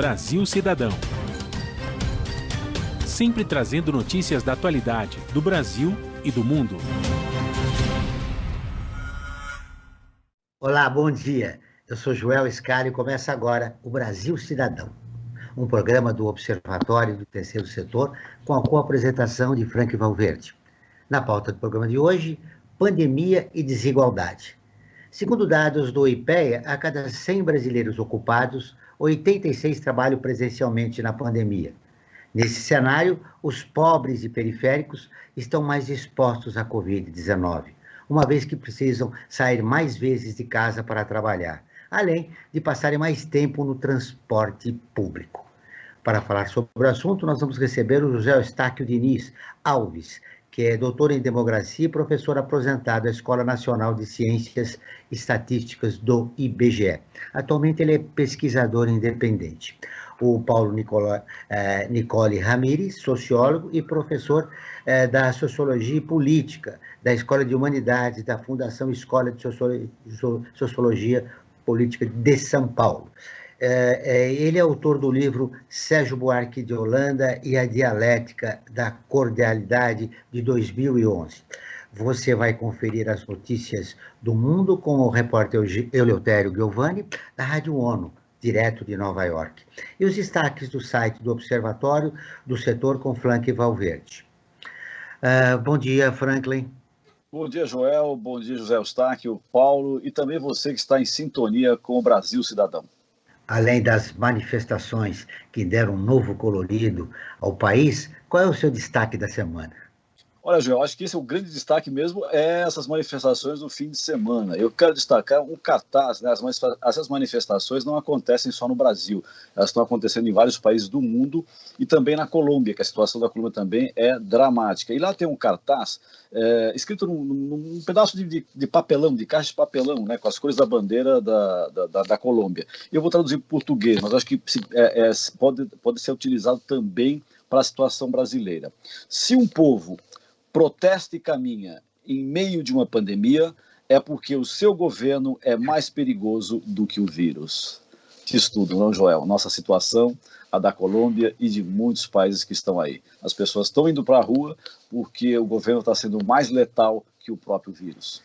Brasil Cidadão. Sempre trazendo notícias da atualidade do Brasil e do mundo. Olá, bom dia. Eu sou Joel Scali e começa agora o Brasil Cidadão, um programa do Observatório do Terceiro Setor com a co-apresentação de Frank Valverde. Na pauta do programa de hoje, pandemia e desigualdade. Segundo dados do IPEA, a cada 100 brasileiros ocupados, 86 trabalham presencialmente na pandemia. Nesse cenário, os pobres e periféricos estão mais expostos à Covid-19, uma vez que precisam sair mais vezes de casa para trabalhar, além de passarem mais tempo no transporte público. Para falar sobre o assunto, nós vamos receber o José Eustáquio Diniz Alves, que é doutor em Demografia e professor aposentado da Escola Nacional de Ciências Estatísticas do IBGE. Atualmente ele é pesquisador independente. O Paulo Nicole Ramires, sociólogo e professor da Sociologia e Política, da Escola de Humanidades, da Fundação Escola de Sociologia Política de São Paulo. Ele é autor do livro Sérgio Buarque de Holanda e a Dialética da Cordialidade, de 2011. Você vai conferir as notícias do mundo com o repórter Eleutério Giovanni, da Rádio ONU, direto de Nova York. E os destaques do site do Observatório do Setor com Frank Valverde. Bom dia, Franklin. Bom dia, Joel. Bom dia, José Eustáquio, Paulo e também você que está em sintonia com o Brasil Cidadão. Além das manifestações que deram um novo colorido ao país, qual é o seu destaque da semana? Olha, Joel, acho que esse é o grande destaque mesmo, essas manifestações do fim de semana. Eu quero destacar um cartaz, né? Essas manifestações não acontecem só no Brasil, elas estão acontecendo em vários países do mundo e também na Colômbia, que a situação da Colômbia também é dramática. E lá tem um cartaz escrito num pedaço de papelão, de caixa de papelão, né? Com as cores da bandeira da Colômbia. Eu vou traduzir para o português, mas acho que pode ser utilizado também para a situação brasileira. Se um povo protesta e caminha em meio de uma pandemia, é porque o seu governo é mais perigoso do que o vírus. Diz tudo, não, Joel? Nossa situação, a da Colômbia e de muitos países que estão aí. As pessoas estão indo para a rua porque o governo está sendo mais letal que o próprio vírus.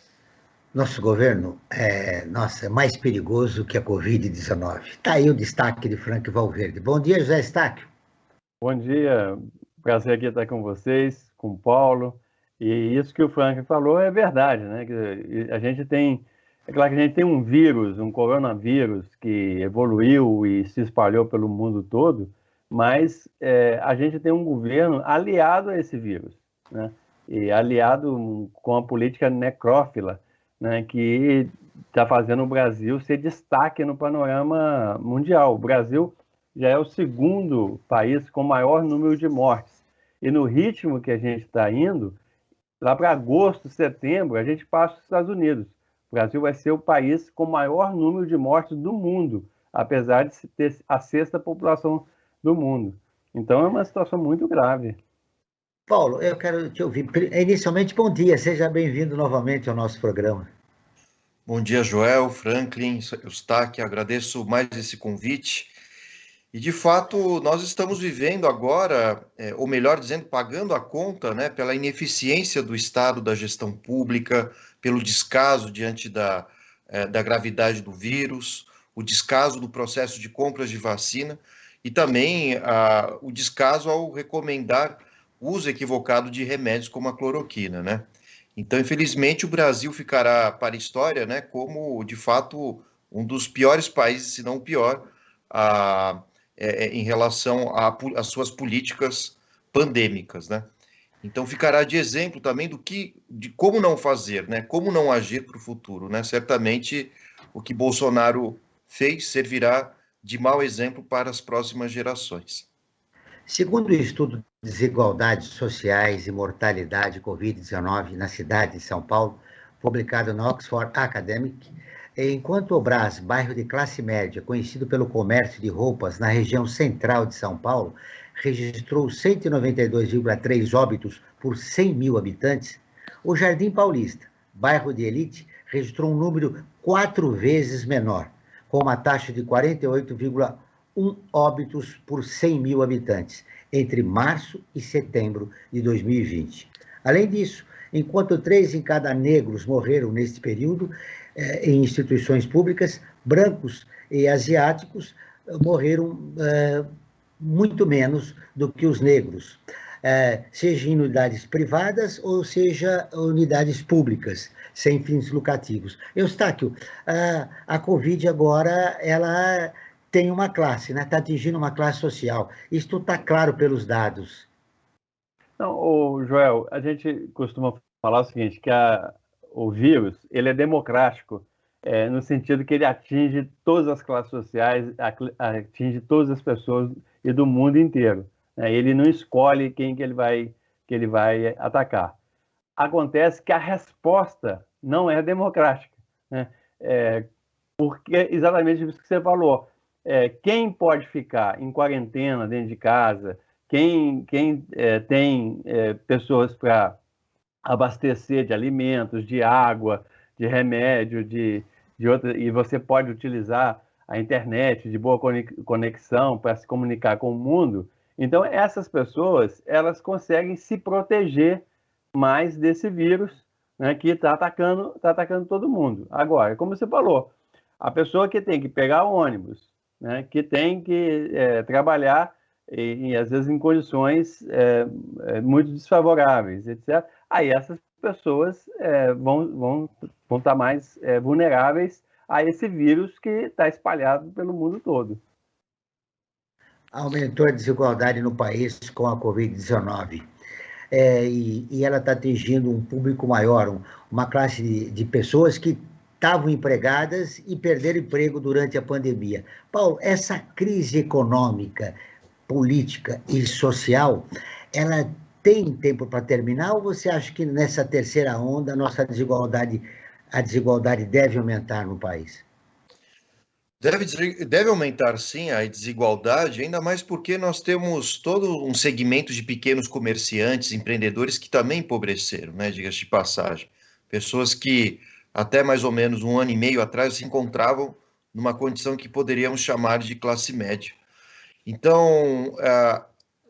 Nosso governo é mais perigoso que a Covid-19. Está aí o destaque de Frank Valverde. Bom dia, José Eustáquio. Bom dia, prazer aqui estar com vocês, com o Paulo, e isso que o Frank falou é verdade, né? É claro que a gente tem um vírus, um coronavírus que evoluiu e se espalhou pelo mundo todo, mas a gente tem um governo aliado a esse vírus, né? E aliado com a política necrófila, né? Que está fazendo o Brasil ser destaque no panorama mundial. O Brasil já é o segundo país com maior número de mortes. E no ritmo que a gente está indo, lá para agosto, setembro, a gente passa os Estados Unidos. O Brasil vai ser o país com maior número de mortes do mundo, apesar de ter a sexta população do mundo. Então é uma situação muito grave. Paulo, eu quero te ouvir. Inicialmente, bom dia, seja bem-vindo novamente ao nosso programa. Bom dia, Joel, Franklin, Eustáquio, agradeço mais esse convite. E, de fato, nós estamos vivendo agora, ou melhor dizendo, pagando a conta, né, pela ineficiência do Estado, da gestão pública, pelo descaso diante da gravidade do vírus, o descaso do processo de compras de vacina e também o descaso ao recomendar o uso equivocado de remédios como a cloroquina, né? Então, infelizmente, o Brasil ficará para a história, né, como, de fato, um dos piores países, se não o pior, em relação às suas políticas pandêmicas, né? Então ficará de exemplo também de como não fazer, né? Como não agir para o futuro, né? Certamente o que Bolsonaro fez servirá de mau exemplo para as próximas gerações. Segundo o estudo de desigualdades sociais e mortalidade Covid-19 na cidade de São Paulo, publicado na Oxford Academic, enquanto o Brás, bairro de classe média, conhecido pelo comércio de roupas na região central de São Paulo, registrou 192,3 óbitos por 100 mil habitantes, o Jardim Paulista, bairro de elite, registrou um número 4 vezes menor, com uma taxa de 48,1 óbitos por 100 mil habitantes, entre março e setembro de 2020. Além disso, enquanto 3 em cada negros morreram neste período, em instituições públicas, brancos e asiáticos morreram muito menos do que os negros, seja em unidades privadas ou seja unidades públicas, sem fins lucrativos. Eustáquio, a Covid agora, ela tem uma classe, né? Está atingindo uma classe social. Isto está claro pelos dados. Não, Joel, a gente costuma falar o seguinte, que o vírus, ele é democrático, no sentido que ele atinge todas as classes sociais, atinge todas as pessoas e do mundo inteiro. Né? Ele não escolhe quem que ele vai atacar. Acontece que a resposta não é democrática, né? Porque exatamente isso que você falou. Quem pode ficar em quarentena dentro de casa, quem tem pessoas para abastecer de alimentos, de água, de remédio, de outra, e você pode utilizar a internet de boa conexão para se comunicar com o mundo. Então, essas pessoas, elas conseguem se proteger mais desse vírus, né, que está atacando todo mundo. Agora, como você falou, a pessoa que tem que pegar o ônibus, né, que tem que trabalhar, e às vezes em condições muito desfavoráveis, etc. Aí essas pessoas vão estar mais vulneráveis a esse vírus que está espalhado pelo mundo todo. Aumentou a desigualdade no país com a Covid-19. E ela está atingindo um público maior, uma classe de pessoas que estavam empregadas e perderam emprego durante a pandemia. Paulo, essa crise econômica, política e social, ela tem tempo para terminar, ou você acha que nessa terceira onda a desigualdade deve aumentar no país? Deve aumentar, sim, a desigualdade, ainda mais porque nós temos todo um segmento de pequenos comerciantes, empreendedores que também empobreceram, né, diga-se de passagem. Pessoas que até mais ou menos 1 ano e meio atrás se encontravam numa condição que poderíamos chamar de classe média. Então,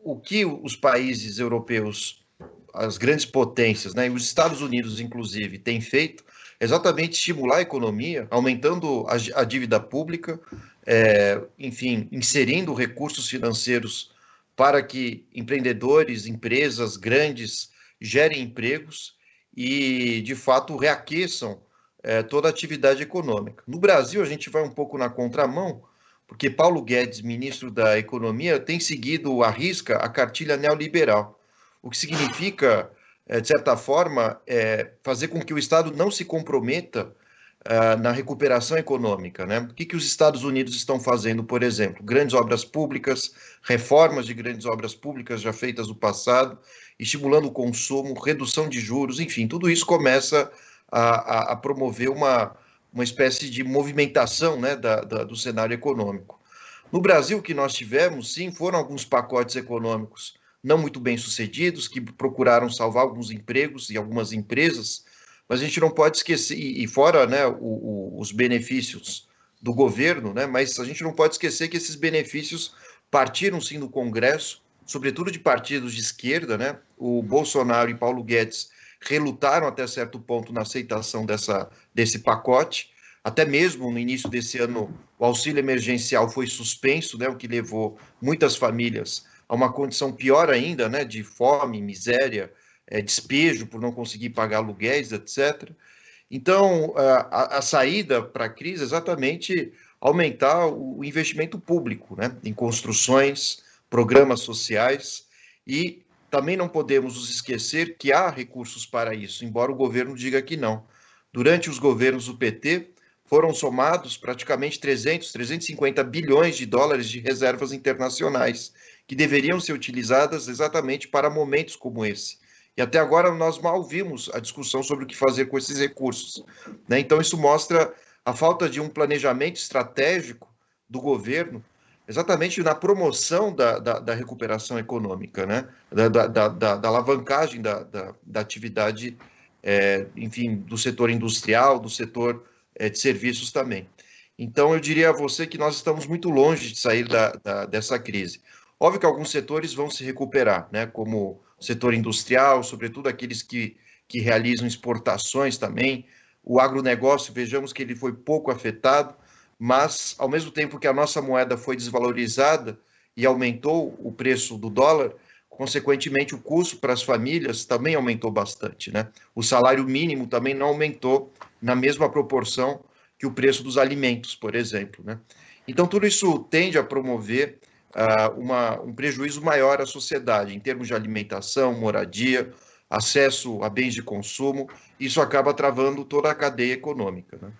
o que os países europeus, as grandes potências, né, e os Estados Unidos, inclusive, têm feito é exatamente estimular a economia, aumentando a dívida pública, enfim, inserindo recursos financeiros para que empreendedores, empresas grandes gerem empregos e, de fato, reaqueçam toda a atividade econômica. No Brasil, a gente vai um pouco na contramão, porque Paulo Guedes, ministro da Economia, tem seguido à risca a cartilha neoliberal, o que significa, de certa forma, fazer com que o Estado não se comprometa na recuperação econômica, né? O que os Estados Unidos estão fazendo, por exemplo? Grandes obras públicas, reformas de grandes obras públicas já feitas no passado, estimulando o consumo, redução de juros, enfim, tudo isso começa a promover uma espécie de movimentação, né, do cenário econômico. No Brasil, o que nós tivemos, sim, foram alguns pacotes econômicos não muito bem sucedidos, que procuraram salvar alguns empregos e algumas empresas, mas a gente não pode esquecer, e fora, né, os benefícios do governo, né, mas a gente não pode esquecer que esses benefícios partiram, sim, do Congresso, sobretudo de partidos de esquerda, né? O Bolsonaro e Paulo Guedes relutaram até certo ponto na aceitação desse pacote. Até mesmo no início desse ano, o auxílio emergencial foi suspenso, né, o que levou muitas famílias a uma condição pior ainda, né, de fome, miséria, despejo por não conseguir pagar aluguéis, etc. Então, a saída para a crise é exatamente aumentar o investimento público, né, em construções, programas sociais, e também não podemos nos esquecer que há recursos para isso, embora o governo diga que não. Durante os governos do PT, foram somados praticamente 350 bilhões de dólares de reservas internacionais, que deveriam ser utilizadas exatamente para momentos como esse. E até agora nós mal vimos a discussão sobre o que fazer com esses recursos, né? Então isso mostra a falta de um planejamento estratégico do governo, exatamente na promoção da recuperação econômica, né? Da alavancagem da atividade, enfim, do setor industrial, do setor de serviços também. Então, eu diria a você que nós estamos muito longe de sair dessa crise. Óbvio que alguns setores vão se recuperar, né, como o setor industrial, sobretudo aqueles que realizam exportações também. O agronegócio, vejamos que ele foi pouco afetado, mas, ao mesmo tempo que a nossa moeda foi desvalorizada e aumentou o preço do dólar, consequentemente, o custo para as famílias também aumentou bastante, né? O salário mínimo também não aumentou na mesma proporção que o preço dos alimentos, por exemplo, né? Então, tudo isso tende a promover um prejuízo maior à sociedade, em termos de alimentação, moradia, acesso a bens de consumo. Isso acaba travando toda a cadeia econômica, né?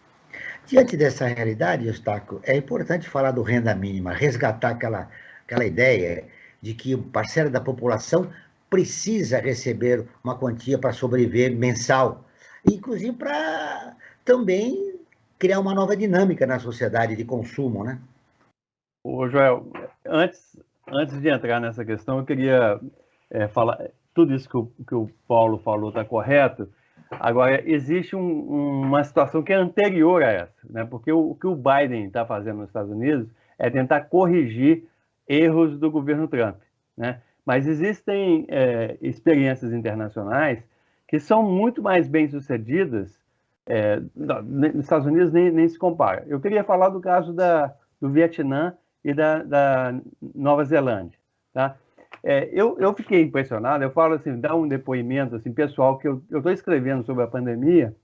Diante dessa realidade, Eustáquio, é importante falar do renda mínima, resgatar aquela ideia de que parcela da população precisa receber uma quantia para sobreviver mensal, inclusive para também criar uma nova dinâmica na sociedade de consumo, né? Ô, Joel, antes de entrar nessa questão, eu queria falar, tudo isso que o Paulo falou está correto. Agora, existe uma situação que é anterior a essa, né? Porque o que o Biden está fazendo nos Estados Unidos é tentar corrigir erros do governo Trump, né? Mas existem experiências internacionais que são muito mais bem-sucedidas. Nos Estados Unidos nem se compara. Eu queria falar do caso do Vietnã e da Nova Zelândia, tá? Eu fiquei impressionado, eu falo assim, dar um depoimento assim, pessoal, que eu estou escrevendo sobre a pandemia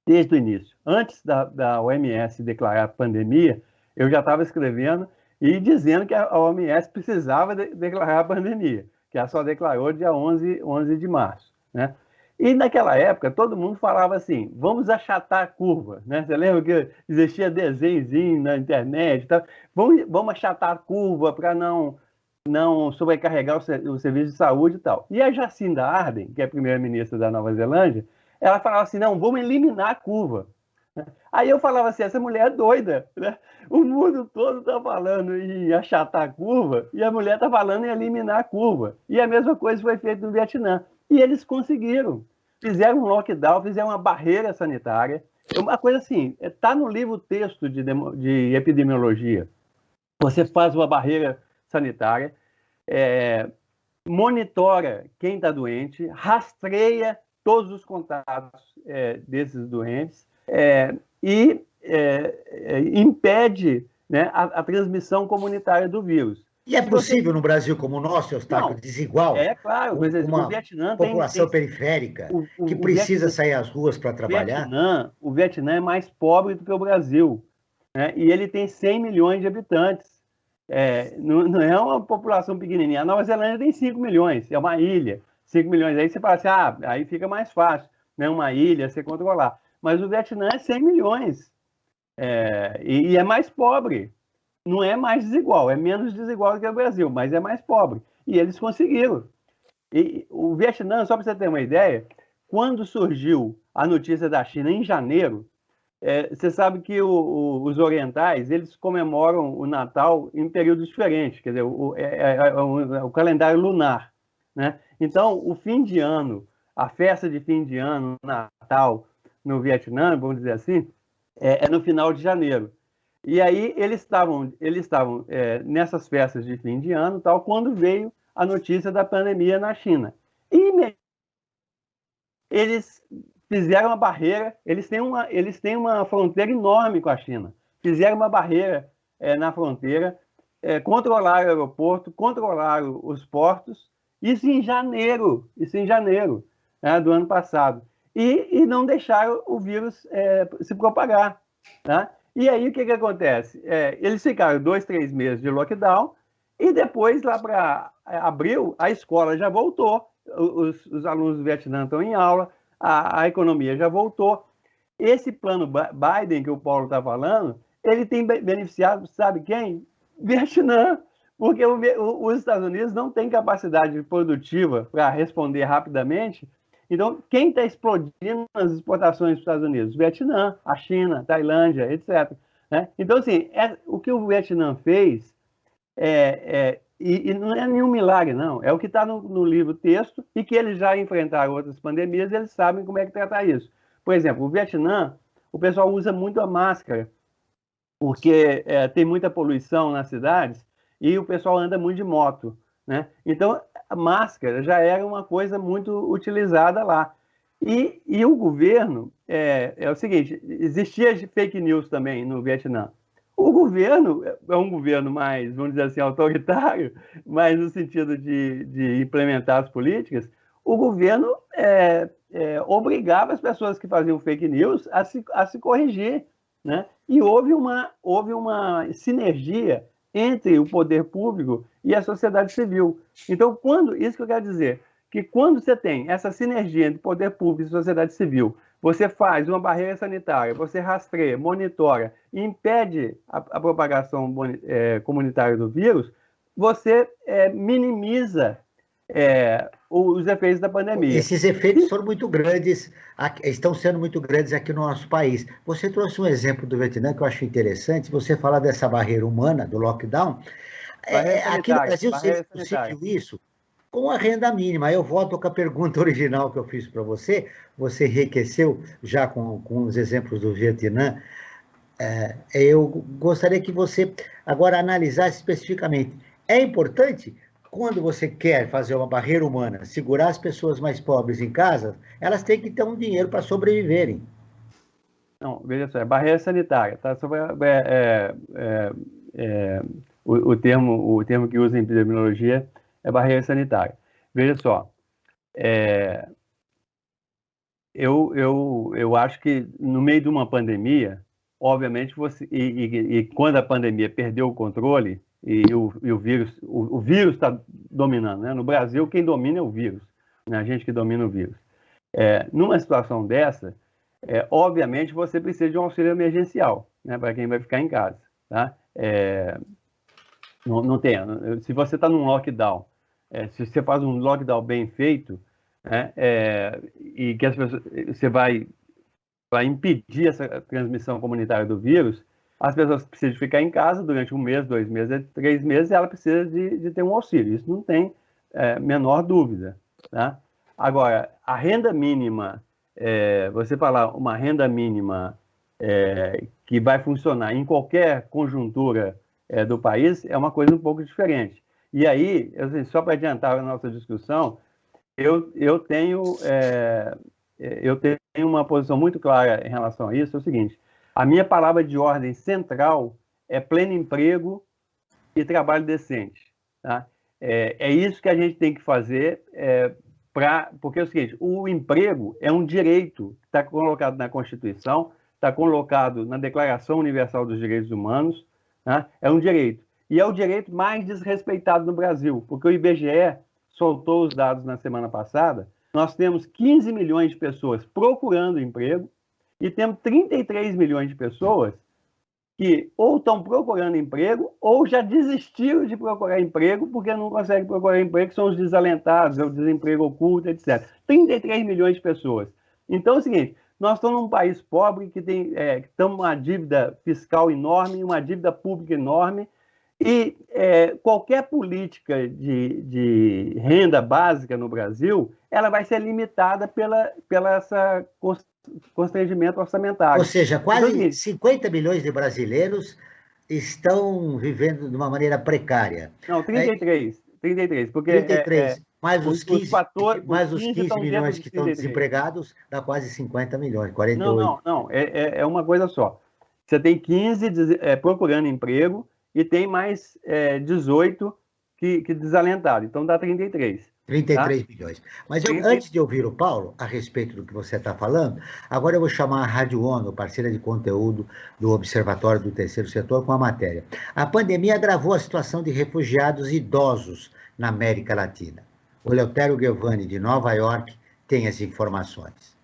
desde o início. Antes da OMS declarar a pandemia, eu já estava escrevendo e dizendo que a OMS precisava declarar a pandemia, que ela só declarou dia 11 de março, né? E naquela época, todo mundo falava assim, vamos achatar a curva, né? Você lembra que existia desenhozinho na internet? Tá? Vamos achatar a curva para não sobrecarregar o serviço de saúde e tal. E a Jacinda Ardern, que é a primeira-ministra da Nova Zelândia, ela falava assim, não, vamos eliminar a curva. Aí eu falava assim, essa mulher é doida, né? O mundo todo está falando em achatar a curva e a mulher está falando em eliminar a curva. E a mesma coisa foi feita no Vietnã. E eles conseguiram. Fizeram um lockdown, fizeram uma barreira sanitária. Uma coisa assim, está no livro texto de epidemiologia. Você faz uma barreira sanitária, monitora quem está doente, rastreia todos os contatos desses doentes e impede, né, a transmissão comunitária do vírus. E é possível no Brasil como o nosso, Eustáquio, desigual? É claro, mas uma o Vietnã população periférica que precisa sair às ruas para trabalhar? O Vietnã é mais pobre do que o Brasil, né? E ele tem 100 milhões de habitantes. Não é uma população pequenininha. A Nova Zelândia tem 5 milhões, é uma ilha. 5 milhões, aí você fala assim, aí fica mais fácil, né? Uma ilha, você controlar. Mas o Vietnã é 100 milhões e é mais pobre. Não é mais desigual, é menos desigual do que o Brasil, mas é mais pobre. E eles conseguiram. E o Vietnã, só para você ter uma ideia, quando surgiu a notícia da China em janeiro, você sabe que os orientais, eles comemoram o Natal em períodos diferentes, quer dizer, o calendário lunar, né? Então, o fim de ano, a festa de fim de ano, Natal, no Vietnã, vamos dizer assim, é no final de janeiro. E aí eles estavam nessas festas de fim de ano, tal, quando veio a notícia da pandemia na China. E eles fizeram uma barreira, eles têm uma fronteira enorme com a China. Fizeram uma barreira na fronteira, controlaram o aeroporto, controlaram os portos, isso em janeiro, né, do ano passado. E não deixaram o vírus se propagar, né? E aí, o que acontece? Eles ficaram 2, 3 meses de lockdown e depois, lá para abril, a escola já voltou, os alunos do Vietnã estão em aula, a economia já voltou. Esse plano Biden, que o Paulo está falando, ele tem beneficiado, sabe quem? Vietnã, porque os Estados Unidos não têm capacidade produtiva para responder rapidamente. Então, quem está explodindo as exportações dos Estados Unidos? Vietnã, a China, Tailândia, etc. Né? Então, assim, o que o Vietnã fez, e não é nenhum milagre, não, é o que está no livro texto e que eles já enfrentaram outras pandemias, eles sabem como é que tratar isso. Por exemplo, o Vietnã, o pessoal usa muito a máscara porque tem muita poluição nas cidades e o pessoal anda muito de moto, né? Então, a máscara já era uma coisa muito utilizada lá. E o governo, é o seguinte, existia fake news também no Vietnã. O governo é um governo mais, vamos dizer assim, autoritário, mas no sentido de implementar as políticas, o governo obrigava as pessoas que faziam fake news a se corrigir, né? E houve uma sinergia entre o poder público e a sociedade civil. Então, isso que eu quero dizer, que quando você tem essa sinergia entre poder público e sociedade civil, você faz uma barreira sanitária, você rastreia, monitora e impede a propagação comunitária do vírus, você minimiza os efeitos da pandemia. Esses efeitos foram muito grandes, estão sendo muito grandes aqui no nosso país. Você trouxe um exemplo do Vietnã que eu acho interessante, você fala dessa barreira humana, do lockdown. Aqui no Brasil seria possível isso com a renda mínima. Eu volto com a pergunta original que eu fiz para você, você enriqueceu já com os exemplos do Vietnã. Eu gostaria que você agora analisasse especificamente. É importante, quando você quer fazer uma barreira humana, segurar as pessoas mais pobres em casa, elas têm que ter um dinheiro para sobreviverem. Não, veja só, é barreira sanitária, tá? O termo que usa em epidemiologia é barreira sanitária. Veja só, eu acho que no meio de uma pandemia, obviamente, quando a pandemia perdeu o controle e o vírus está dominando, né? No Brasil, quem domina é o vírus, né? A gente que domina o vírus. Numa situação dessa, obviamente, você precisa de um auxílio emergencial, né? Para quem vai ficar em casa, tá? Não tem. Se você está num lockdown, se você faz um lockdown bem feito, né, e que as pessoas, você vai impedir essa transmissão comunitária do vírus, as pessoas precisam ficar em casa durante 1 mês, 2 meses, 3 meses, e ela precisa de ter um auxílio. Isso não tem menor dúvida, tá? Agora, a renda mínima, você falar uma renda mínima que vai funcionar em qualquer conjuntura do país, é uma coisa um pouco diferente. E aí, assim, só para adiantar a nossa discussão, eu tenho uma posição muito clara em relação a isso, é o seguinte: a minha palavra de ordem central é pleno emprego e trabalho decente, tá? É isso que a gente tem que fazer, porque é o seguinte, o emprego é um direito que está colocado na Constituição, está colocado na Declaração Universal dos Direitos Humanos, tá? É um direito. E é o direito mais desrespeitado no Brasil, porque o IBGE soltou os dados na semana passada. Nós temos 15 milhões de pessoas procurando emprego e temos 33 milhões de pessoas que ou estão procurando emprego ou já desistiram de procurar emprego porque não conseguem procurar emprego, que são os desalentados, é o desemprego oculto, etc. 33 milhões de pessoas. Então é o seguinte, nós estamos num país pobre que tem uma dívida fiscal enorme, uma dívida pública enorme, e qualquer política de renda básica no Brasil, ela vai ser limitada pela essa constrangimento orçamentário. Ou seja, quase 50 milhões de brasileiros estão vivendo de uma maneira precária. Não, 33, porque 33, mais os 15 15 milhões que estão desempregados, dá quase 50 milhões, 48. Não, é uma coisa só. Você tem 15 procurando emprego, e tem mais 18 que desalentado. Então dá 33. 33 milhões. Mas antes de ouvir o Paulo, a respeito do que você está falando, agora eu vou chamar a Rádio ONU, parceira de conteúdo do Observatório do Terceiro Setor, com a matéria. A pandemia agravou a situação de refugiados idosos na América Latina. O Eleutério Giovanni, de Nova York, tem as informações.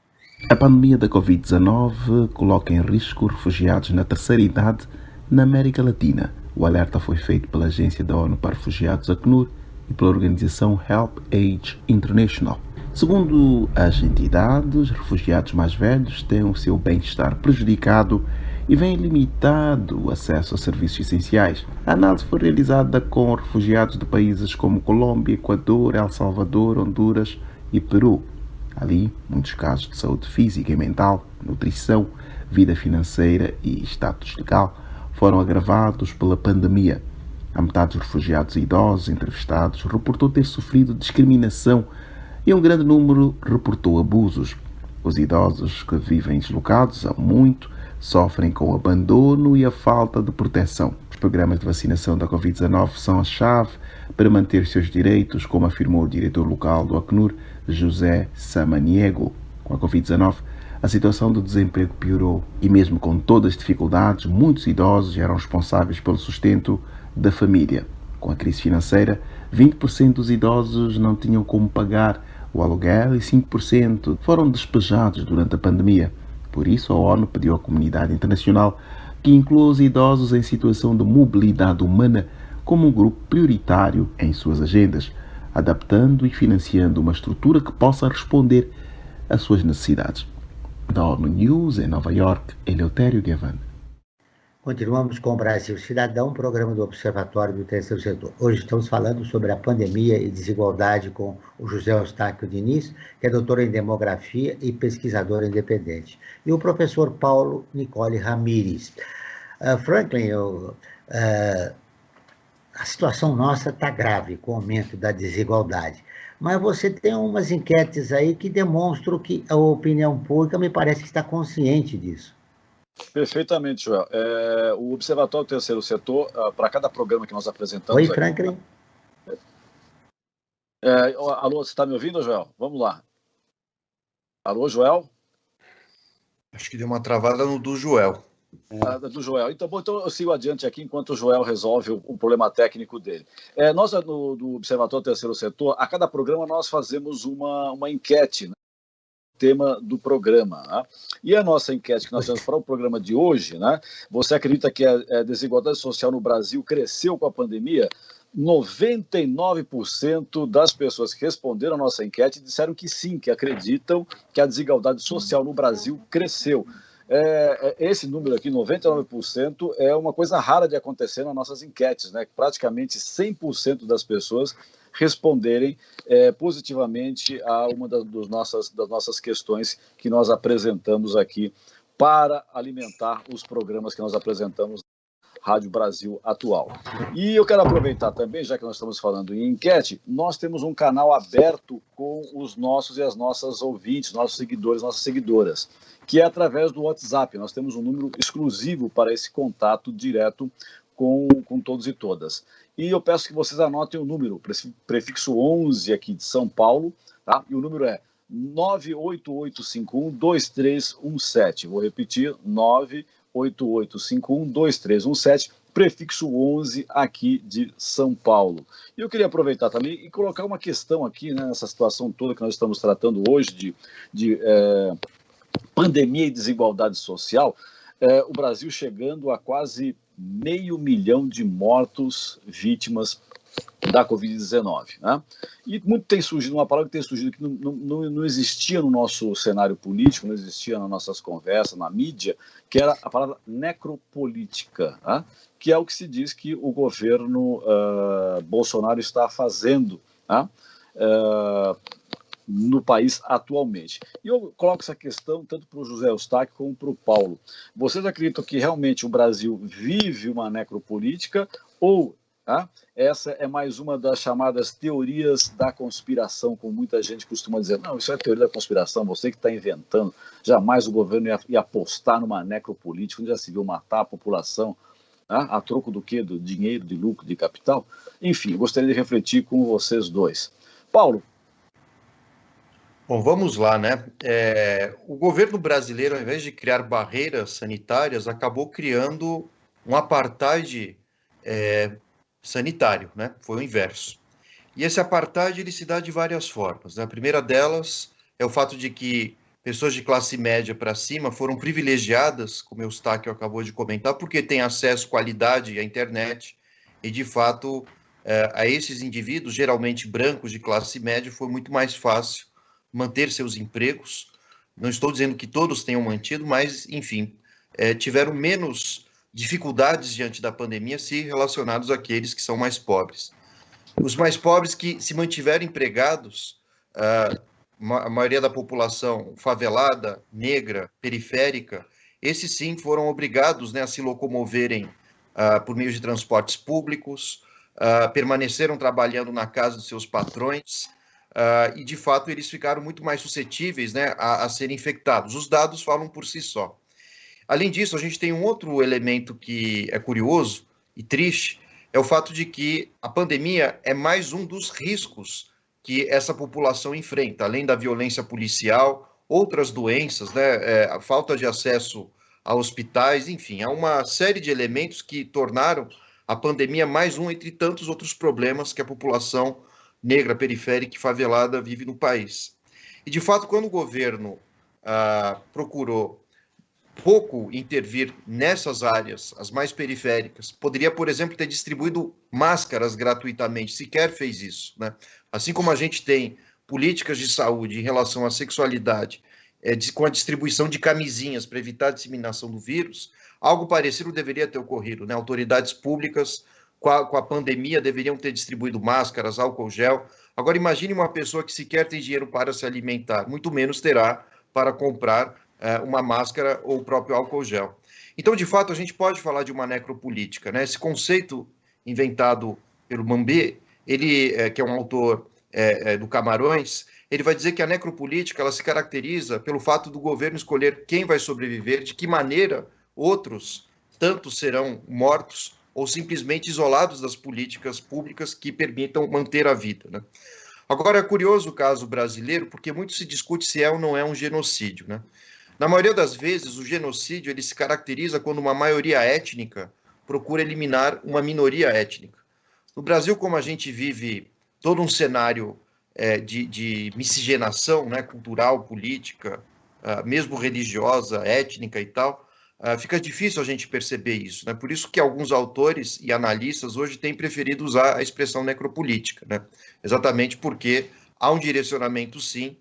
A pandemia da Covid-19 coloca em risco refugiados na terceira idade na América Latina. O alerta foi feito pela Agência da ONU para Refugiados, ACNUR, e pela organização Help Age International. Segundo as entidades, os refugiados mais velhos têm o seu bem-estar prejudicado e vem limitado o acesso a serviços essenciais. A análise foi realizada com refugiados de países como Colômbia, Equador, El Salvador, Honduras e Peru. Ali, muitos casos de saúde física e mental, nutrição, vida financeira e status legal foram agravados pela pandemia. A metade dos refugiados e idosos entrevistados reportou ter sofrido discriminação e um grande número reportou abusos. Os idosos que vivem deslocados há muito sofrem com o abandono e a falta de proteção. Os programas de vacinação da Covid-19 são a chave para manter seus direitos, como afirmou o diretor local do Acnur, José Samaniego. Com a Covid-19, a situação do desemprego piorou e mesmo com todas as dificuldades, muitos idosos eram responsáveis pelo sustento da família. Com a crise financeira, 20% dos idosos não tinham como pagar o aluguel e 5% foram despejados durante a pandemia. Por isso, a ONU pediu à comunidade internacional que inclua os idosos em situação de mobilidade humana como um grupo prioritário em suas agendas, adaptando e financiando uma estrutura que possa responder às suas necessidades. Da ONU News, em Nova York, Eleutério Gavan. Continuamos com o Brasil Cidadão, programa do Observatório do Terceiro Setor. Hoje estamos falando sobre a pandemia e desigualdade com o José Eustáquio Diniz, que é doutor em demografia e pesquisador independente, e o professor Paulo Nicole Ramires. Franklin, a situação nossa está grave com o aumento da desigualdade, mas você tem umas enquetes aí que demonstram que a opinião pública me parece que está consciente disso. Perfeitamente, Joel. O Observatório do Terceiro Setor, para cada programa que nós apresentamos... Oi, Franklin. Alô, você está me ouvindo, Joel? Vamos lá. Alô, Joel? Acho que deu uma travada no do Joel. Do Joel. Então eu sigo adiante aqui enquanto o Joel resolve o problema técnico dele. Nós, do Observatório do Terceiro Setor, a cada programa nós fazemos uma enquete, né? Tema do programa, né? E a nossa enquete que nós temos para o programa de hoje, né? Você acredita que a desigualdade social no Brasil cresceu com a pandemia? 99% das pessoas que responderam a nossa enquete disseram que sim, que acreditam que a desigualdade social no Brasil cresceu. Esse número aqui, 99%, é uma coisa rara de acontecer nas nossas enquetes, né? Praticamente 100% das pessoas responderem positivamente a uma das nossas questões que nós apresentamos aqui para alimentar os programas que nós apresentamos na Rádio Brasil Atual. E eu quero aproveitar também, já que nós estamos falando em enquete, nós temos um canal aberto com os nossos e as nossas ouvintes, nossos seguidores, nossas seguidoras, que é através do WhatsApp. Nós temos um número exclusivo para esse contato direto com todos e todas. E eu peço que vocês anotem o número, prefixo 11 aqui de São Paulo, tá? E o número é 98851-2317. Vou repetir, 98851-2317, prefixo 11 aqui de São Paulo. E eu queria aproveitar também e colocar uma questão aqui, né, nessa situação toda que nós estamos tratando hoje de pandemia e desigualdade social, o Brasil chegando a quase 500 mil de mortos vítimas da Covid-19, né? E muito tem surgido, uma palavra que tem surgido que não existia no nosso cenário político, não existia nas nossas conversas, na mídia, que era a palavra necropolítica, né? Que é o que se diz que o governo Bolsonaro está fazendo, né? No país atualmente. E eu coloco essa questão tanto para o José Eustáquio como para o Paulo. Vocês acreditam que realmente o Brasil vive uma necropolítica ou essa é mais uma das chamadas teorias da conspiração, como muita gente costuma dizer? Não, isso é teoria da conspiração, você que está inventando. Jamais o governo ia apostar numa necropolítica, onde já se viu matar a população, a troco do quê? Do dinheiro, de lucro, de capital? Enfim, eu gostaria de refletir com vocês dois. Paulo. Bom, vamos lá, né? O governo brasileiro, ao invés de criar barreiras sanitárias, acabou criando um apartheid sanitário, né? Foi o inverso. E esse apartheid ele se dá de várias formas, né? A primeira delas é o fato de que pessoas de classe média para cima foram privilegiadas, como o Eustáquio acabou de comentar, porque têm acesso, qualidade à internet, e de fato, a esses indivíduos, geralmente brancos de classe média, foi muito mais fácil manter seus empregos. Não estou dizendo que todos tenham mantido, mas, enfim, tiveram menos dificuldades diante da pandemia se relacionados àqueles que são mais pobres. Os mais pobres que se mantiveram empregados, a maioria da população favelada, negra, periférica, esses sim foram obrigados, né, a se locomoverem por meio de transportes públicos, permaneceram trabalhando na casa dos seus patrões, e, de fato, eles ficaram muito mais suscetíveis, né, a serem infectados. Os dados falam por si só. Além disso, a gente tem um outro elemento que é curioso e triste, é o fato de que a pandemia é mais um dos riscos que essa população enfrenta, além da violência policial, outras doenças, né, a falta de acesso a hospitais, enfim, há uma série de elementos que tornaram a pandemia mais um entre tantos outros problemas que a população negra, periférica e favelada vive no país. E, de fato, quando o governo procurou pouco intervir nessas áreas, as mais periféricas, poderia, por exemplo, ter distribuído máscaras gratuitamente, sequer fez isso, né? Assim como a gente tem políticas de saúde em relação à sexualidade, com a distribuição de camisinhas para evitar a disseminação do vírus, algo parecido deveria ter ocorrido, né? Autoridades públicas, com a pandemia, deveriam ter distribuído máscaras, álcool gel. Agora, imagine uma pessoa que sequer tem dinheiro para se alimentar, muito menos terá para comprar uma máscara ou o próprio álcool gel. Então, de fato, a gente pode falar de uma necropolítica, né? Esse conceito inventado pelo Mambé, ele, que é um autor do Camarões, ele vai dizer que a necropolítica ela se caracteriza pelo fato do governo escolher quem vai sobreviver, de que maneira outros tantos serão mortos ou simplesmente isolados das políticas públicas que permitam manter a vida, né? Agora, é curioso o caso brasileiro, porque muito se discute se é ou não é um genocídio, né? Na maioria das vezes, o genocídio ele se caracteriza quando uma maioria étnica procura eliminar uma minoria étnica. No Brasil, como a gente vive todo um cenário de miscigenação, né, cultural, política, mesmo religiosa, étnica e tal, fica difícil a gente perceber isso, né? Por isso que alguns autores e analistas hoje têm preferido usar a expressão necropolítica, né? Exatamente porque há um direcionamento, sim,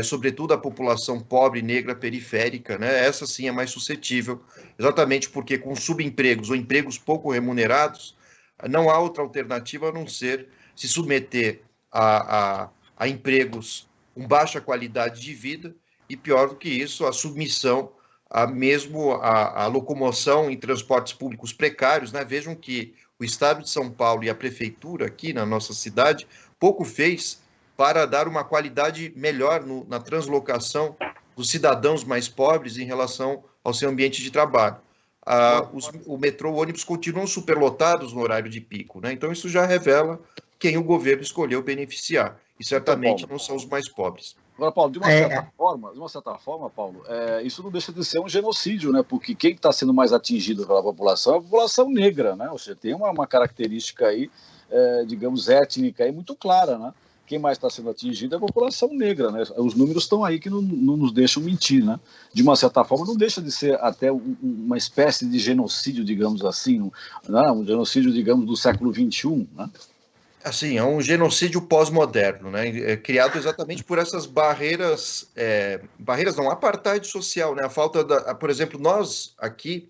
sobretudo a população pobre, negra, periférica, né? Essa sim é mais suscetível, exatamente porque com subempregos ou empregos pouco remunerados, não há outra alternativa a não ser se submeter a empregos com baixa qualidade de vida e, pior do que isso, a submissão mesmo a locomoção em transportes públicos precários, né? Vejam que o Estado de São Paulo e a Prefeitura aqui na nossa cidade pouco fez para dar uma qualidade melhor na translocação dos cidadãos mais pobres em relação ao seu ambiente de trabalho. O metrô, o ônibus continuam superlotados no horário de pico, né? Então isso já revela quem o governo escolheu beneficiar, e certamente não são os mais pobres. Agora, Paulo, de uma certa forma, Paulo, isso não deixa de ser um genocídio, né? Porque quem está sendo mais atingido pela população é a população negra, né? Ou seja, tem uma característica aí, digamos, étnica aí muito clara, né? Quem mais está sendo atingido é a população negra, né? Os números estão aí que não nos deixam mentir, né? De uma certa forma, não deixa de ser até uma espécie de genocídio, digamos assim, né? Um genocídio, digamos, do século XXI, né? Assim, é um genocídio pós-moderno, né? Criado exatamente por essas barreiras, apartheid social, né? A falta por exemplo, nós aqui,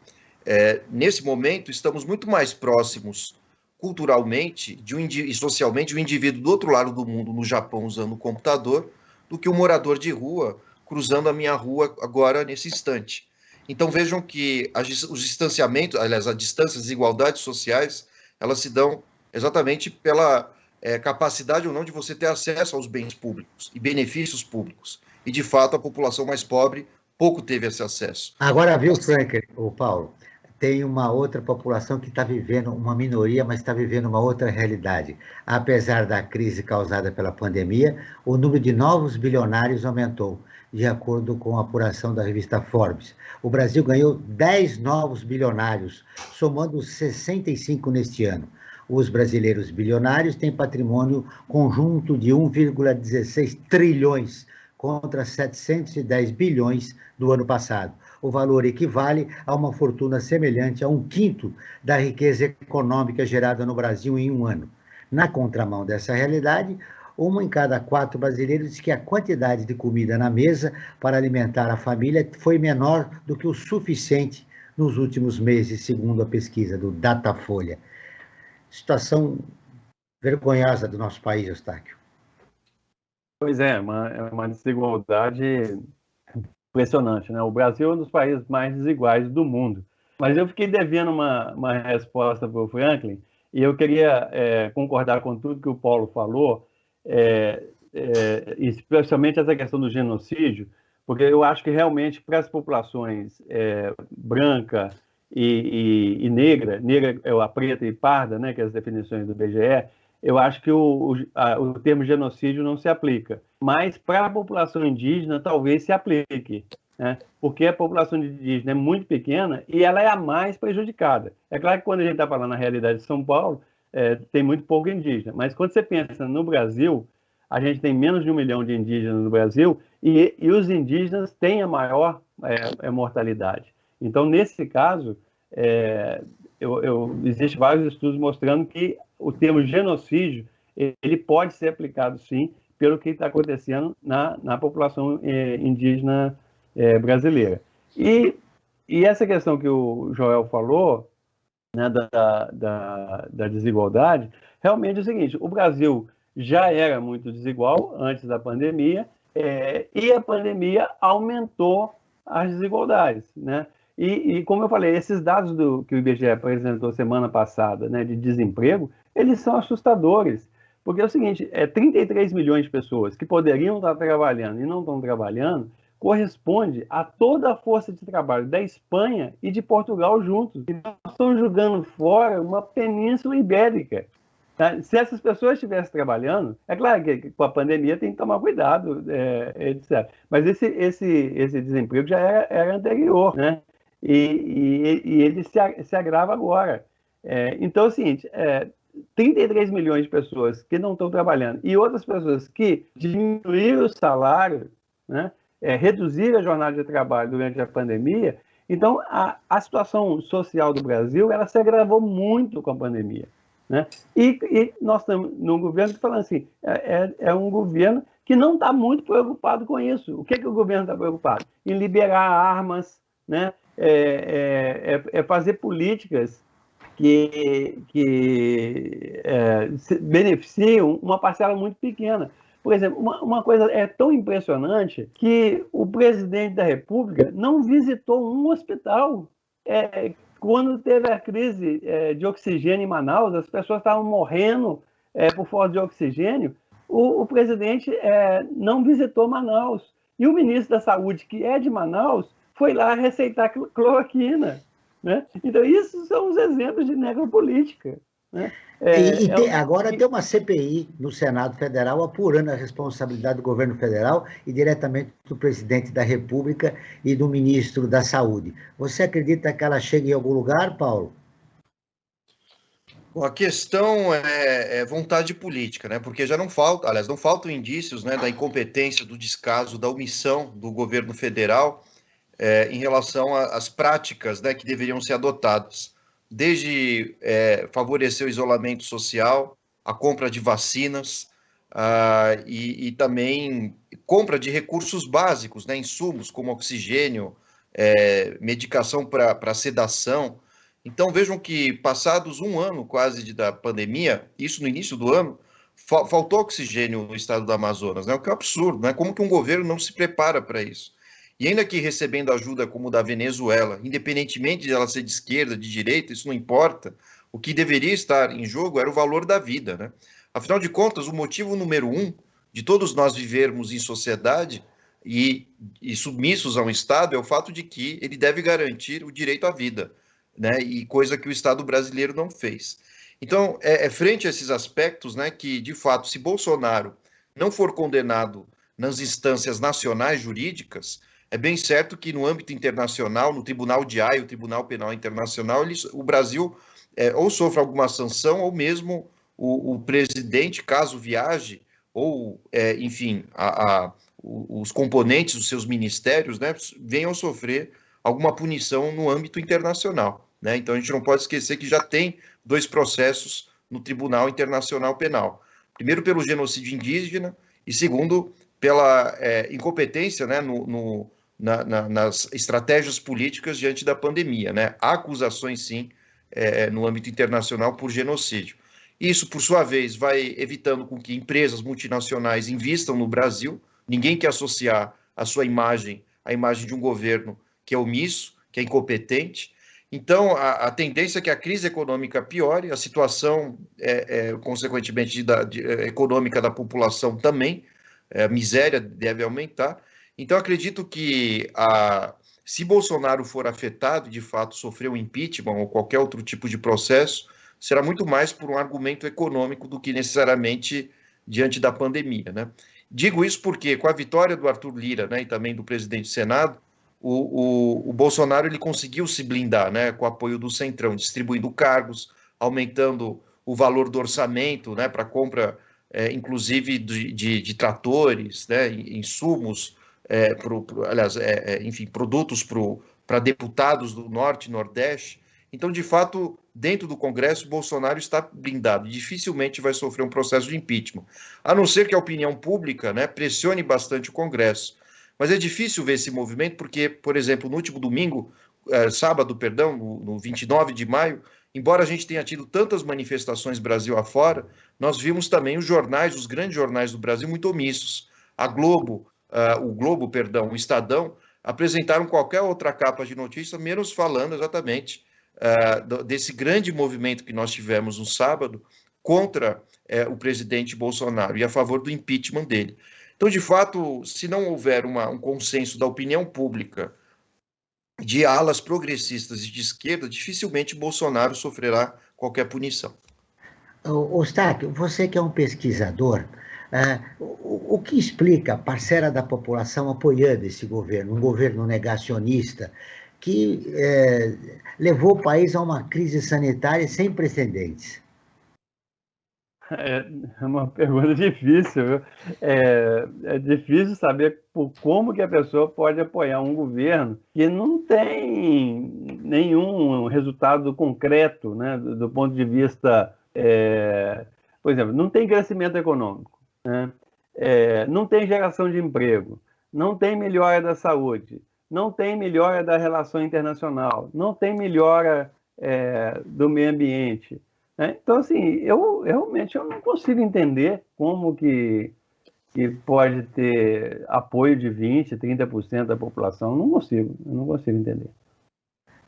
nesse momento, estamos muito mais próximos culturalmente e socialmente de um indivíduo do outro lado do mundo, no Japão, usando o computador, do que um morador de rua cruzando a minha rua agora, nesse instante. Então, vejam que os distanciamentos, aliás, as distâncias, as desigualdades sociais, elas se dão exatamente pela capacidade ou não de você ter acesso aos bens públicos e benefícios públicos. E, de fato, a população mais pobre pouco teve esse acesso. Agora, viu, Frank, o Paulo, tem uma outra população que está vivendo, uma minoria, mas está vivendo uma outra realidade. Apesar da crise causada pela pandemia, o número de novos bilionários aumentou, de acordo com a apuração da revista Forbes. O Brasil ganhou 10 novos bilionários, somando 65 neste ano. Os brasileiros bilionários têm patrimônio conjunto de 1,16 trilhões contra 710 bilhões do ano passado. O valor equivale a uma fortuna semelhante a 1/5 da riqueza econômica gerada no Brasil em um ano. Na contramão dessa realidade, 1 em cada 4 brasileiros diz que a quantidade de comida na mesa para alimentar a família foi menor do que o suficiente nos últimos meses, segundo a pesquisa do Datafolha. Situação vergonhosa do nosso país, Eustáquio. Pois é uma desigualdade impressionante, né? O Brasil é um dos países mais desiguais do mundo. Mas eu fiquei devendo uma resposta para o Franklin, e eu queria concordar com tudo que o Paulo falou, especialmente essa questão do genocídio, porque eu acho que realmente para as populações branca e negra é a preta e parda, né, que é as definições do IBGE, eu acho que o termo genocídio não se aplica. Mas para a população indígena talvez se aplique, né? Porque a população indígena é muito pequena e ela é a mais prejudicada. É claro que quando a gente está falando na realidade de São Paulo, tem muito pouco indígena, mas quando você pensa no Brasil, a gente tem menos de 1 milhão de indígenas no Brasil e os indígenas têm a maior mortalidade. Então, nesse caso, existem vários estudos mostrando que o termo genocídio ele pode ser aplicado, sim, pelo que está acontecendo na população indígena brasileira. E essa questão que o Joel falou, né, da desigualdade, realmente é o seguinte: o Brasil já era muito desigual antes da pandemia, e a pandemia aumentou as desigualdades, né? E como eu falei, esses dados que o IBGE apresentou semana passada, né, de desemprego, eles são assustadores, porque é o seguinte, 33 milhões de pessoas que poderiam estar trabalhando e não estão trabalhando, corresponde a toda a força de trabalho da Espanha e de Portugal juntos. E nós estamos jogando fora uma península ibérica. Tá? Se essas pessoas estivessem trabalhando, é claro que com a pandemia tem que tomar cuidado, etc. Mas esse desemprego já era anterior, né? E ele se agrava agora. Então é o seguinte, 33 milhões de pessoas que não estão trabalhando e outras pessoas que diminuíram o salário, né? Reduzir a jornada de trabalho durante a pandemia. Então, a situação social do Brasil ela se agravou muito com a pandemia, né? E nós estamos num governo que falando assim, é um governo que não está muito preocupado com isso. O que o governo está preocupado? Em liberar armas, né? Fazer políticas que beneficiam uma parcela muito pequena. Por exemplo, uma coisa tão impressionante que o presidente da República não visitou um hospital. Quando teve a crise de oxigênio em Manaus, as pessoas estavam morrendo por falta de oxigênio, o presidente não visitou Manaus. E o ministro da Saúde, que é de Manaus, foi lá receitar cloroquina, né? Então, isso são os exemplos de necropolítica, né? Agora tem uma CPI no Senado Federal apurando a responsabilidade do governo federal e diretamente do presidente da República e do ministro da Saúde. Você acredita que ela chegue em algum lugar, Paulo? Bom, a questão é vontade política, né? Porque já não falta, aliás, não faltam indícios, né, da incompetência, do descaso, da omissão do governo federal em relação às práticas, né, que deveriam ser adotadas. Desde favorecer o isolamento social, a compra de vacinas e também compra de recursos básicos, né, insumos como oxigênio, medicação para sedação. Então vejam que passados um ano quase da pandemia, isso no início do ano, faltou oxigênio no estado do Amazonas, né, o que é um absurdo, né? Como que um governo não se prepara para isso? E ainda que recebendo ajuda como da Venezuela, independentemente de ela ser de esquerda, de direita, isso não importa, o que deveria estar em jogo era o valor da vida, né? Afinal de contas, o motivo número 1 de todos nós vivermos em sociedade e submissos a um Estado é o fato de que ele deve garantir o direito à vida, né? E coisa que o Estado brasileiro não fez. Então, frente a esses aspectos, né, que, de fato, se Bolsonaro não for condenado nas instâncias nacionais jurídicas, é bem certo que no âmbito internacional, no Tribunal de Haia, o Tribunal Penal Internacional, o Brasil ou sofre alguma sanção, ou mesmo o presidente, caso viaje, ou, enfim, os componentes dos seus ministérios, né, venham sofrer alguma punição no âmbito internacional, né? Então, a gente não pode esquecer que já tem 2 processos no Tribunal Internacional Penal. Primeiro, pelo genocídio indígena, e segundo, pela incompetência, né, nas estratégias políticas diante da pandemia, né? Há acusações, sim, no âmbito internacional por genocídio. Isso, por sua vez, vai evitando com que empresas multinacionais invistam no Brasil. Ninguém quer associar a sua imagem à imagem de um governo que é omisso, que é incompetente. Então, a tendência é que a crise econômica piore, a situação, consequentemente, econômica da população também, a miséria deve aumentar. Então, acredito que se Bolsonaro for afetado, de fato, sofrer um impeachment ou qualquer outro tipo de processo, será muito mais por um argumento econômico do que necessariamente diante da pandemia, né? Digo isso porque, com a vitória do Arthur Lira, né, e também do presidente do Senado, o Bolsonaro ele conseguiu se blindar, né, com o apoio do Centrão, distribuindo cargos, aumentando o valor do orçamento, né, para compra, inclusive, de tratores, né, insumos, enfim, produtos para deputados do Norte e Nordeste. Então, de fato, dentro do Congresso, Bolsonaro está blindado, dificilmente vai sofrer um processo de impeachment, a não ser que a opinião pública, né, pressione bastante o Congresso. Mas é difícil ver esse movimento porque, por exemplo, no último sábado, no 29 de maio, embora a gente tenha tido tantas manifestações Brasil afora, nós vimos também os grandes jornais do Brasil muito omissos. O Estadão, apresentaram qualquer outra capa de notícia, menos falando exatamente desse grande movimento que nós tivemos no sábado contra o presidente Bolsonaro e a favor do impeachment dele. Então, de fato, se não houver um consenso da opinião pública de alas progressistas e de esquerda, dificilmente Bolsonaro sofrerá qualquer punição. Eustáquio, você que é um pesquisador, o que explica a parcela da população apoiando esse governo, um governo negacionista, que levou o país a uma crise sanitária sem precedentes? É uma pergunta difícil, viu? É difícil saber como que a pessoa pode apoiar um governo que não tem nenhum resultado concreto, né, do ponto de vista, por exemplo, não tem crescimento econômico, né? Não tem geração de emprego, não tem melhora da saúde, não tem melhora da relação internacional, não tem melhora do meio ambiente. Então, assim, eu realmente não consigo entender como que pode ter apoio de 20%, 30% da população. Eu não consigo entender.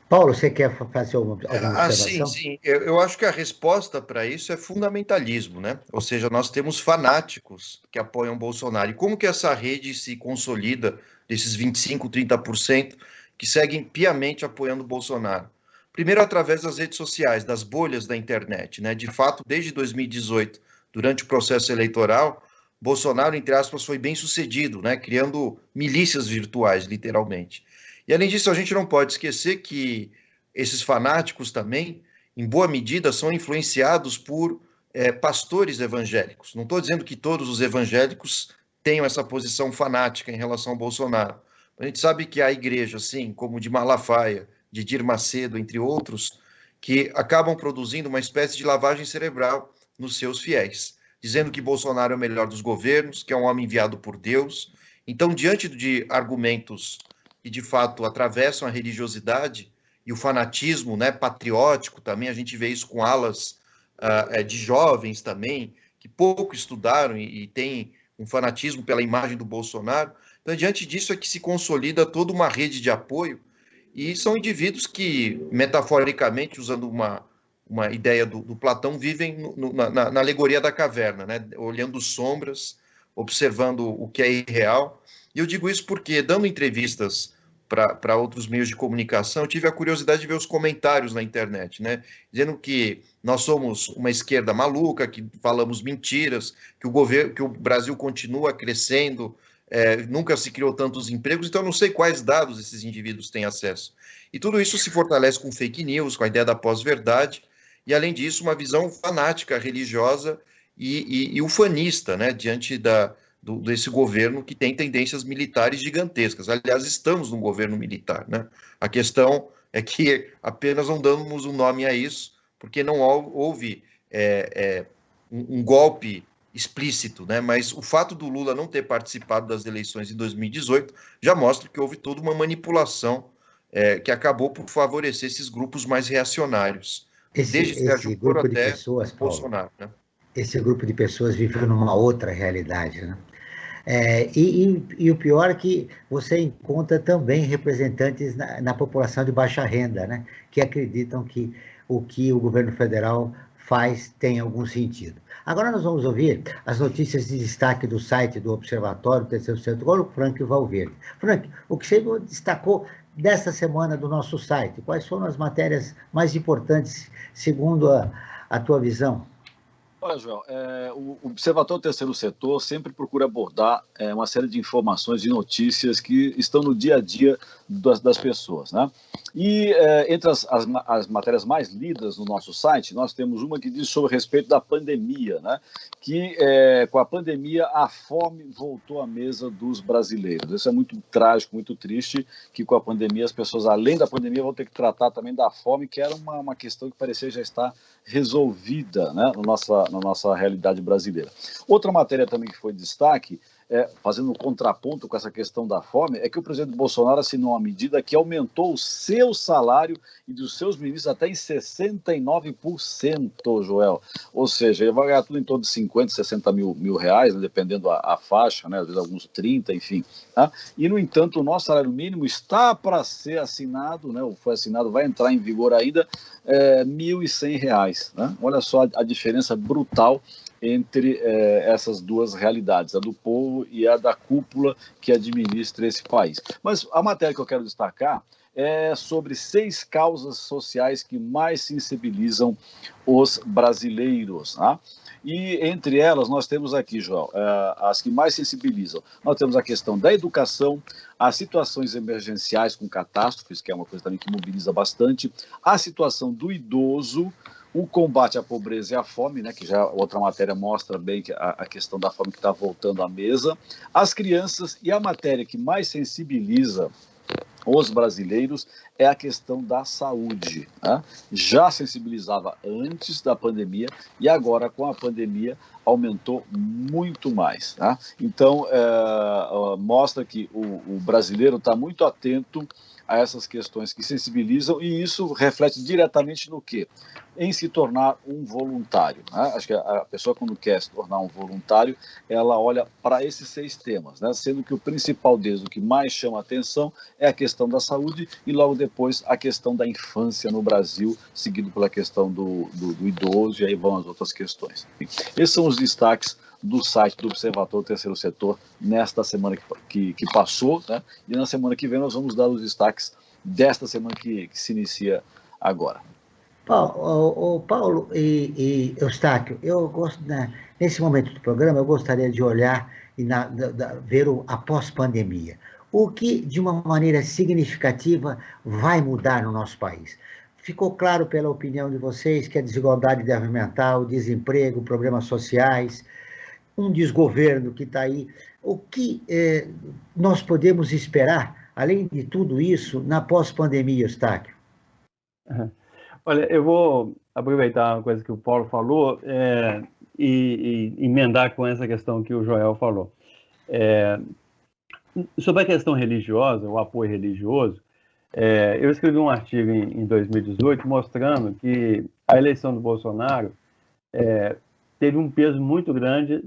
Paulo, você quer fazer alguma observação? Sim. Eu acho que a resposta para isso é fundamentalismo, né? Ou seja, nós temos fanáticos que apoiam Bolsonaro. E como que essa rede se consolida, desses 25%, 30% que seguem piamente apoiando Bolsonaro? Primeiro, através das redes sociais, das bolhas da internet, né? De fato, desde 2018, durante o processo eleitoral, Bolsonaro, entre aspas, foi bem sucedido, né? Criando milícias virtuais, literalmente. E, além disso, a gente não pode esquecer que esses fanáticos também, em boa medida, são influenciados por pastores evangélicos. Não estou dizendo que todos os evangélicos tenham essa posição fanática em relação ao Bolsonaro. A gente sabe que há igrejas, assim, como de Malafaia, de Dir Macedo, entre outros, que acabam produzindo uma espécie de lavagem cerebral nos seus fiéis, dizendo que Bolsonaro é o melhor dos governos, que é um homem enviado por Deus. Então, diante de argumentos que, de fato, atravessam a religiosidade e o fanatismo, né, patriótico também, a gente vê isso com alas de jovens também, que pouco estudaram e têm um fanatismo pela imagem do Bolsonaro. Então, diante disso é que se consolida toda uma rede de apoio. E são indivíduos que, metaforicamente, usando uma ideia do Platão, vivem na alegoria da caverna, né? Olhando sombras, observando o que é irreal. E eu digo isso porque, dando entrevistas para outros meios de comunicação, eu tive a curiosidade de ver os comentários na internet, né? Dizendo que nós somos uma esquerda maluca, que falamos mentiras, que o Brasil continua crescendo, nunca se criou tantos empregos, então eu não sei quais dados esses indivíduos têm acesso. E tudo isso se fortalece com fake news, com a ideia da pós-verdade, e além disso, uma visão fanática, religiosa e ufanista, né, diante desse governo que tem tendências militares gigantescas. Aliás, estamos num governo militar, né? A questão é que apenas não damos um nome a isso, porque não houve um golpe explícito, né? Mas o fato do Lula não ter participado das eleições de 2018 já mostra que houve toda uma manipulação que acabou por favorecer esses grupos mais reacionários, desde Sérgio Moro até Bolsonaro, né? Esse grupo de pessoas vive numa outra realidade, né? E o pior é que você encontra também representantes na população de baixa renda, né, que acreditam que o governo federal faz tem algum sentido. Agora nós vamos ouvir as notícias de destaque do site do Observatório Terceiro Setor, o Frank Valverde. Frank, o que você destacou desta semana do nosso site? Quais foram as matérias mais importantes, segundo a tua visão? Olha, Joel, o Observatório Terceiro Setor sempre procura abordar uma série de informações e notícias que estão no dia a dia das pessoas, né? E entre as matérias mais lidas no nosso site, nós temos uma que diz sobre a respeito da pandemia, né? Que com a pandemia a fome voltou à mesa dos brasileiros. Isso é muito trágico, muito triste, que com a pandemia as pessoas, além da pandemia, vão ter que tratar também da fome, que era uma questão que parecia já estar resolvida, né, na nossa realidade brasileira. Outra matéria também que foi destaque, fazendo um contraponto com essa questão da fome, é que o presidente Bolsonaro assinou uma medida que aumentou o seu salário e dos seus ministros até em 69%, Joel. Ou seja, ele vai ganhar tudo em torno de 50, 60 mil reais, né, dependendo a faixa, né, às vezes alguns 30, enfim. Tá? E, no entanto, o nosso salário mínimo está para ser assinado, né, ou foi assinado, vai entrar em vigor ainda, R$ 1.100. Né? Olha só a diferença brutal entre essas duas realidades, a do povo e a da cúpula que administra esse país. Mas a matéria que eu quero destacar é sobre 6 causas sociais que mais sensibilizam os brasileiros. Tá? E entre elas nós temos aqui, João, as que mais sensibilizam. Nós temos a questão da educação, as situações emergenciais com catástrofes, que é uma coisa também que mobiliza bastante, a situação do idoso, o combate à pobreza e à fome, né, que já outra matéria mostra bem que a questão da fome que está voltando à mesa, as crianças, e a matéria que mais sensibiliza os brasileiros é a questão da saúde. Né? Já sensibilizava antes da pandemia e agora com a pandemia aumentou muito mais. Tá? Então, mostra que o brasileiro está muito atento a essas questões que sensibilizam, e isso reflete diretamente no quê? Em se tornar um voluntário. Né? Acho que a pessoa, quando quer se tornar um voluntário, ela olha para esses 6 temas, né? Sendo que o principal deles, o que mais chama a atenção, é a questão da saúde e logo depois a questão da infância no Brasil, seguido pela questão do idoso, e aí vão as outras questões. Enfim, esses são os destaques do site do Observatório Terceiro Setor nesta semana que passou, né? E na semana que vem nós vamos dar os destaques desta semana que se inicia agora. Paulo e Eustáquio, eu gosto, nesse momento do programa, eu gostaria de olhar e ver a pós-pandemia. O que, de uma maneira significativa, vai mudar no nosso país? Ficou claro pela opinião de vocês que a desigualdade deve aumentar, o desemprego, problemas sociais, um desgoverno que está aí. O que nós podemos esperar, além de tudo isso, na pós-pandemia, Eustáquio? Olha, eu vou aproveitar uma coisa que o Paulo falou e emendar com essa questão que o Joel falou. Sobre a questão religiosa, o apoio religioso, eu escrevi um artigo em 2018 mostrando que a eleição do Bolsonaro teve um peso muito grande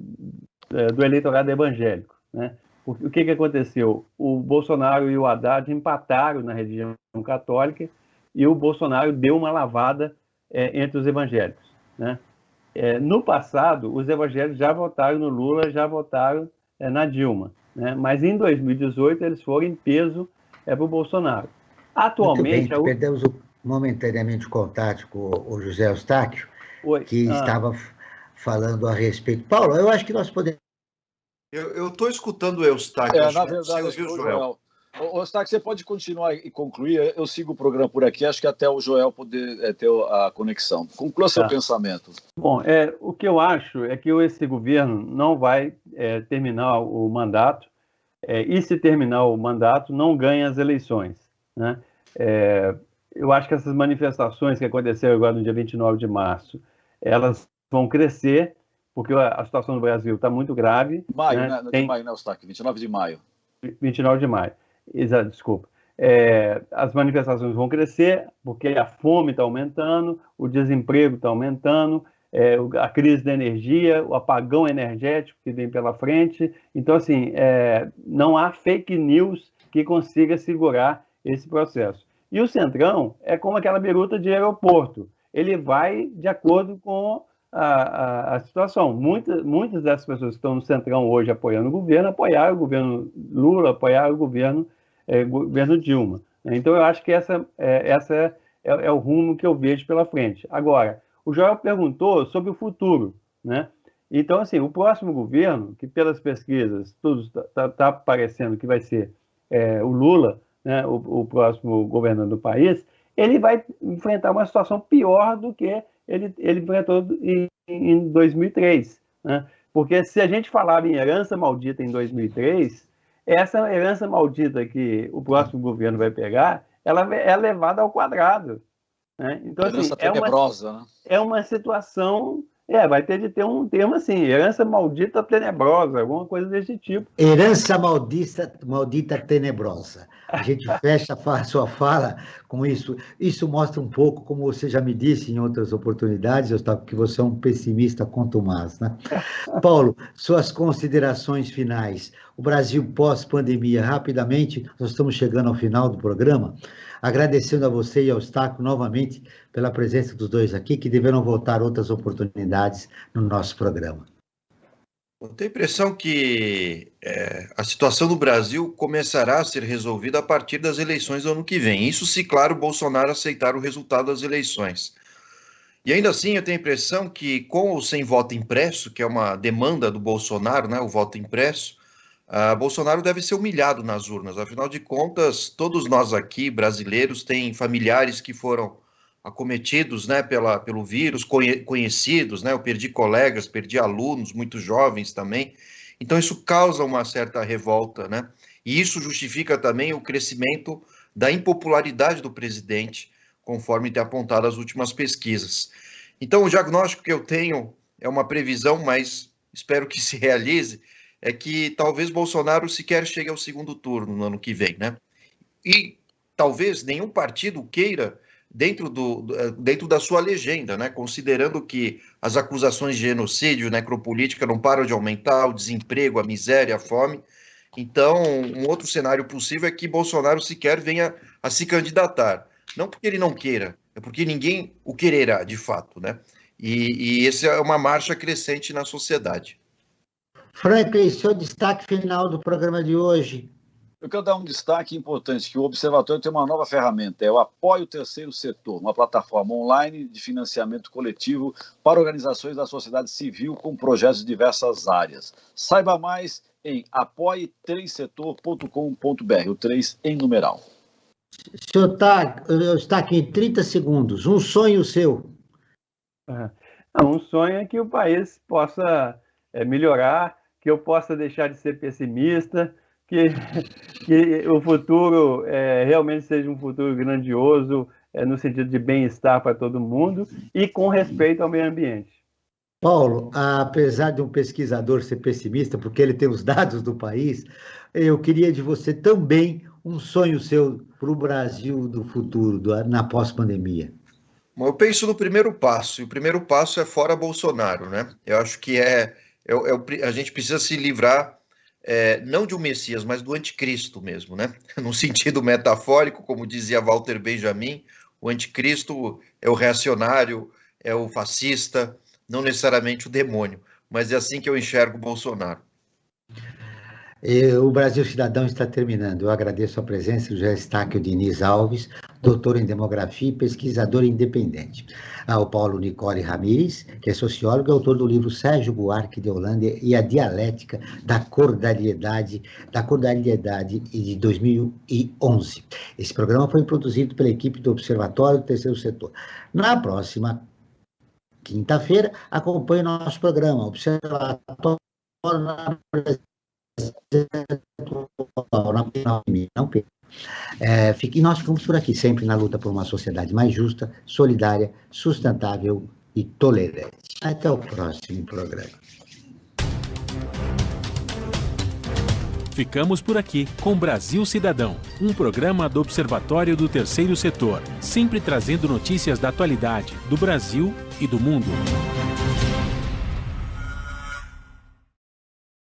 do eleitorado evangélico. Né? O que aconteceu? O Bolsonaro e o Haddad empataram na religião católica e o Bolsonaro deu uma lavada entre os evangélicos. Né? No passado, os evangélicos já votaram no Lula, já votaram na Dilma. Né? Mas em 2018 eles foram em peso para o Bolsonaro. Atualmente... Muito bem, perdemos momentaneamente o contato com o José Eustáquio, que estava falando a respeito. Paulo, eu acho que nós podemos... Eu estou escutando o Eustáquio. Na verdade, o Joel. Eustáquio, você pode continuar e concluir? Eu sigo o programa por aqui, acho que até o Joel poder ter a conexão. Conclua seu pensamento. Bom, o que eu acho é que esse governo não vai terminar o mandato, e se terminar o mandato, não ganha as eleições. Né? Eu acho que essas manifestações que aconteceram agora no dia 29 de março, elas vão crescer, porque a situação no Brasil está muito grave. Maio, né? De maio, né, Eustáquio? 29 de maio. 29 de maio. Exato, desculpa. As manifestações vão crescer porque a fome está aumentando, o desemprego está aumentando, a crise da energia, o apagão energético que vem pela frente. Então, assim, não há fake news que consiga segurar esse processo. E o Centrão é como aquela biruta de aeroporto. Ele vai de acordo com a situação. Muitas dessas pessoas que estão no Centrão hoje apoiando o governo, apoiaram o governo Lula, apoiaram o governo Dilma. Então, eu acho que essa é o rumo que eu vejo pela frente. Agora, o Joel perguntou sobre o futuro, né? Então, assim, o próximo governo, que pelas pesquisas tudo está parecendo que vai ser o Lula, né, o próximo governador do país, ele vai enfrentar uma situação pior do que ele enfrentou em 2003, né? Porque se a gente falava em herança maldita em 2003, essa herança maldita que o próximo governo vai pegar, ela é levada ao quadrado, né? Então, herança assim, tenebrosa, né? É uma situação... vai ter de ter um termo assim, herança maldita tenebrosa, alguma coisa desse tipo. Herança maldita tenebrosa. A gente fecha a sua fala com isso. Isso mostra um pouco, como você já me disse em outras oportunidades, Eustáquio, que você é um pessimista contumaz, né? Paulo, suas considerações finais. O Brasil pós-pandemia, rapidamente, nós estamos chegando ao final do programa, agradecendo a você e ao Eustáquio novamente pela presença dos dois aqui, que deverão voltar outras oportunidades no nosso programa. Eu tenho a impressão que a situação do Brasil começará a ser resolvida a partir das eleições do ano que vem. Isso se, claro, Bolsonaro aceitar o resultado das eleições. E ainda assim, eu tenho a impressão que, com ou sem voto impresso, que é uma demanda do Bolsonaro, né, o voto impresso, Bolsonaro deve ser humilhado nas urnas. Afinal de contas, todos nós aqui, brasileiros, têm familiares que foram acometidos, né, pelo vírus, conhecidos, né? Eu perdi colegas, perdi alunos, muito jovens também. Então, isso causa uma certa revolta, né? E isso justifica também o crescimento da impopularidade do presidente, conforme tem apontado as últimas pesquisas. Então, o diagnóstico que eu tenho é uma previsão, mas espero que se realize, é que talvez Bolsonaro sequer chegue ao segundo turno no ano que vem, né? E talvez nenhum partido queira, dentro da sua legenda, né? Considerando que as acusações de genocídio, necropolítica não param de aumentar, o desemprego, a miséria, a fome. Então, um outro cenário possível é que Bolsonaro sequer venha a se candidatar. Não porque ele não queira, é porque ninguém o quererá, de fato, né? E essa é uma marcha crescente na sociedade. Franklin, seu destaque final do programa de hoje. Eu quero dar um destaque importante, que o Observatório tem uma nova ferramenta, é o Apoio Terceiro Setor, uma plataforma online de financiamento coletivo para organizações da sociedade civil com projetos de diversas áreas. Saiba mais em apoie3setor.com.br, o 3 em numeral. Senhor está aqui em 30 segundos. Um sonho seu. Um sonho é que o país possa melhorar, que eu possa deixar de ser pessimista, que o futuro realmente seja um futuro grandioso, no sentido de bem-estar para todo mundo e com respeito ao meio ambiente. Paulo, apesar de um pesquisador ser pessimista, porque ele tem os dados do país, eu queria de você também um sonho seu para o Brasil do futuro, na pós-pandemia. Eu penso no primeiro passo, e o primeiro passo é fora Bolsonaro, né? Eu acho que a gente precisa se livrar não de um Messias, mas do anticristo mesmo, né? No sentido metafórico, como dizia Walter Benjamin, o anticristo é o reacionário, é o fascista, não necessariamente o demônio, mas é assim que eu enxergo o Bolsonaro. O Brasil Cidadão está terminando. Eu agradeço a presença do José Eustáquio Diniz Alves, doutor em demografia e pesquisador independente. Ao Paulo Nicole Ramires, que é sociólogo e autor do livro Sérgio Buarque de Holanda e a Dialética da Cordialidade de 2011. Esse programa foi produzido pela equipe do Observatório do Terceiro Setor. Na próxima quinta-feira, acompanhe o nosso programa Observatório na e nós ficamos por aqui, sempre na luta por uma sociedade mais justa, solidária, sustentável e tolerante. Até o próximo programa. Ficamos por aqui com Brasil Cidadão, um programa do Observatório do Terceiro Setor, sempre trazendo notícias da atualidade, do Brasil e do mundo.